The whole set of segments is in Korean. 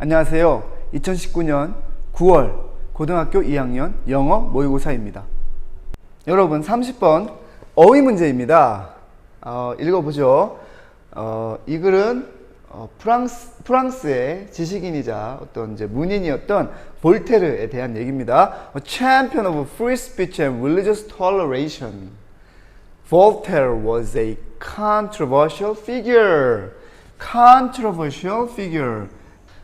안녕하세요. 2019년 9월 고등학교 2학년 영어 모의고사입니다. 여러분 30번 어휘 문제입니다. 읽어보죠. 이 글은 프랑스의 지식인이자 어떤 이제 문인이었던 볼테르에 대한 얘기입니다. A champion of free speech and religious toleration. Voltaire was a controversial figure. Controversial figure.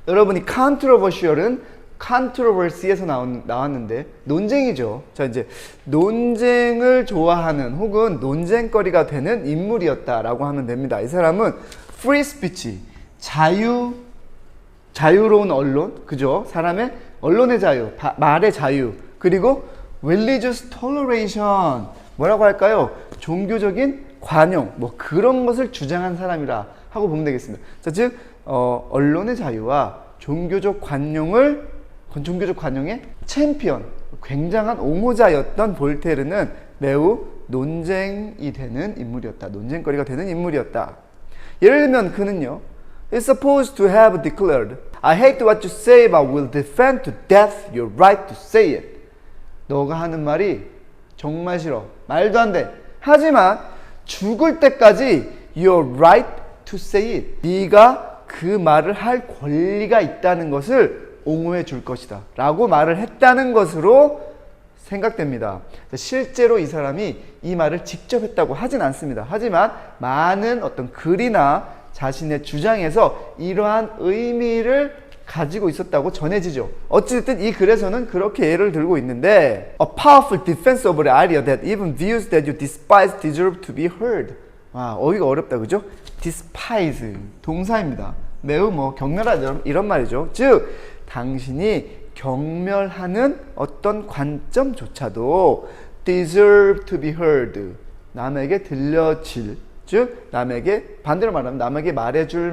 여러분이 controversial은 controversy에서 나왔는데 논쟁이죠. 자, 이제 논쟁을 좋아하는 혹은 논쟁거리가 되는 인물이었다라고 하면 됩니다. 이 사람은 free speech, 자유로운 언론, 그죠? 사람의 언론의 자유, 말의 자유, 그리고 religious toleration, 뭐라고 할까요? 종교적인 관용, 뭐 그런 것을 주장한 사람이라 하고 보면 되겠습니다. 자, 즉 언론의 자유와 종교적 관용의 챔피언, 굉장한 옹호자였던 볼테르는 매우 논쟁이 되는 인물이었다. 논쟁거리가 되는 인물이었다. 예를 들면 그는요, is supposed to have declared, I hate what you say but will defend to death your right to say it. 너가 하는 말이 정말 싫어. 말도 안 돼. 하지만 죽을 때까지 your right to say it. 네가 그 말을 할 권리가 있다는 것을 옹호해 줄 것이다 라고 말을 했다는 것으로 생각됩니다. 실제로 이 사람이 이 말을 직접 했다고 하진 않습니다. 하지만 많은 어떤 글이나 자신의 주장에서 이러한 의미를 가지고 있었다고 전해지죠. 어쨌든 이 글에서는 그렇게 예를 들고 있는데 A powerful defense of the idea that even views that you despise deserve to be heard. 와, 어휘가 어렵다, 그죠? despise, 동사입니다. 매우 경멸하다 이런 말이죠. 즉 당신이 경멸하는 어떤 관점조차도 deserve to be heard, 남에게 들려질, 즉 남에게 반대로 말하면 남에게 말해줄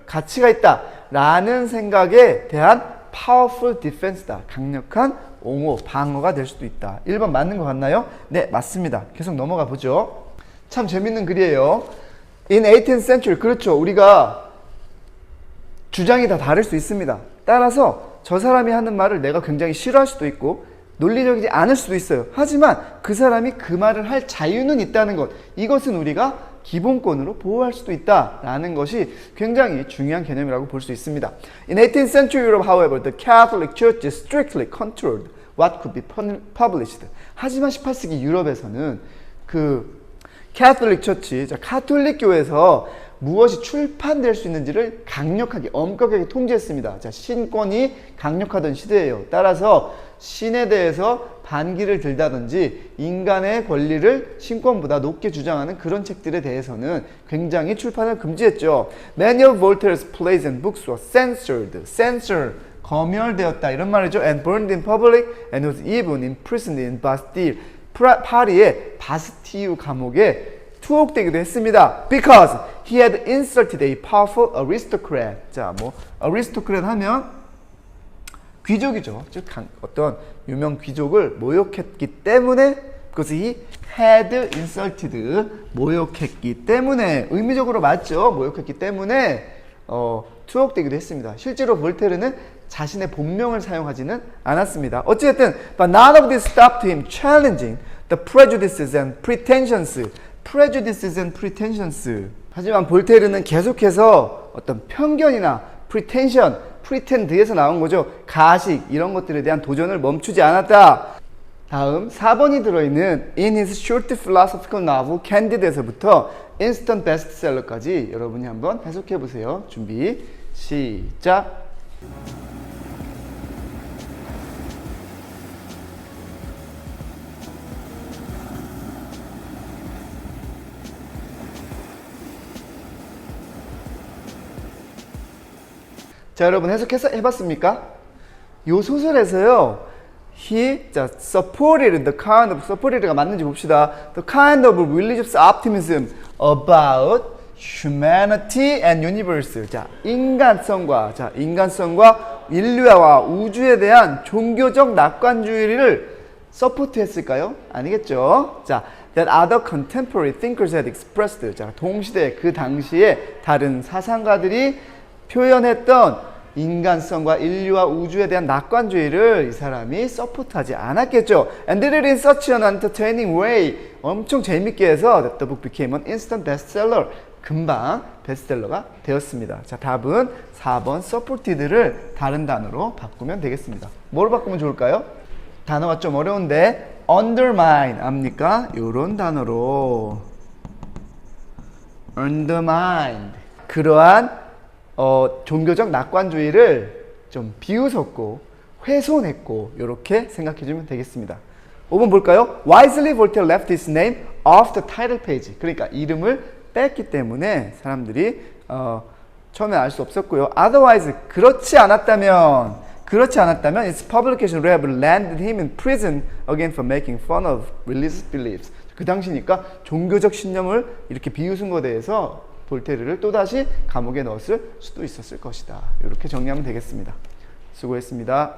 가치가 있다 라는 생각에 대한 powerful defense다. 강력한 옹호, 방어가 될 수도 있다. 1번 맞는 것 같나요? 네, 맞습니다. 계속 넘어가 보죠. 참 재밌는 글이에요. In 18th century, 그렇죠. 우리가 주장이 다 다를 수 있습니다. 따라서 저 사람이 하는 말을 내가 굉장히 싫어할 수도 있고 논리적이지 않을 수도 있어요. 하지만 그 사람이 그 말을 할 자유는 있다는 것, 이것은 우리가 기본권으로 보호할 수도 있다라는 것이 굉장히 중요한 개념이라고 볼 수 있습니다. In 18th century Europe, however, the Catholic Church strictly controlled what could be published. 하지만 18세기 유럽에서는 그 Catholic Church, 가톨릭 교회에서 무엇이 출판될 수 있는지를 강력하게, 엄격하게 통제했습니다. 자, 신권이 강력하던 시대예요. 따라서 신에 대해서 반기를 들다든지 인간의 권리를 신권보다 높게 주장하는 그런 책들에 대해서는 굉장히 출판을 금지했죠. Many of Voltaire's plays and books were censored. Censor, 검열되었다 이런 말이죠. And burned in public and was even imprisoned in Bastille. 파리의 바스티유 감옥에 투옥되기도 했습니다. Because he had insulted a powerful aristocrat. 자, aristocrat 하면 귀족이죠. 즉 어떤 유명 귀족을 모욕했기 때문에, because he had insulted, 모욕했기 때문에, 의미적으로 맞죠. 모욕했기 때문에 투옥되기도 했습니다. 실제로 볼테르는 자신의 본명을 사용하지는 않았습니다. 어쨌든 but none of this stopped him challenging the prejudices and pretensions. prejudices and pretensions. 하지만 볼테르는 계속해서 어떤 편견이나 pretension, pretend에서 나온 거죠. 가식, 이런 것들에 대한 도전을 멈추지 않았다. 다음 4번이 들어있는 In his short philosophical novel Candide에서부터 instant bestseller까지 여러분이 한번 해석해 보세요. 준비, 시작. 자, 여러분 해석해서 해봤습니까? 요 소설에서요, supported the kind of, supported가 맞는지 봅시다. The kind of religious optimism about humanity and universe. 자, 인간성과 인류와 우주에 대한 종교적 낙관주의를 서포트했을까요? 아니겠죠. 자, that other contemporary thinkers had expressed. 자, 동시대 그 당시에 다른 사상가들이 표현했던 인간성과 인류와 우주에 대한 낙관주의를 이 사람이 서포트하지 않았겠죠. And did it in such an entertaining way. 엄청 재밌게 해서 that the book became an instant bestseller. 금방 베스트셀러가 되었습니다. 자, 답은 4번 supported를 다른 단어로 바꾸면 되겠습니다. 뭐로 바꾸면 좋을까요? 단어가 좀 어려운데 undermine 압니까? 요런 단어로 undermine 그러한 종교적 낙관주의를 좀 비웃었고 훼손했고 이렇게 생각해주면 되겠습니다. 5번 볼까요? Wisely Voltaire left his name off the title page. 그러니까 이름을 뺐기 때문에 사람들이 처음에 알 수 없었고요. Otherwise 그렇지 않았다면 its publication would have landed him in prison again for making fun of religious beliefs. 그 당시니까 종교적 신념을 이렇게 비웃은 것에 대해서 볼테르를 또다시 감옥에 넣었을 수도 있었을 것이다. 이렇게 정리하면 되겠습니다. 수고했습니다.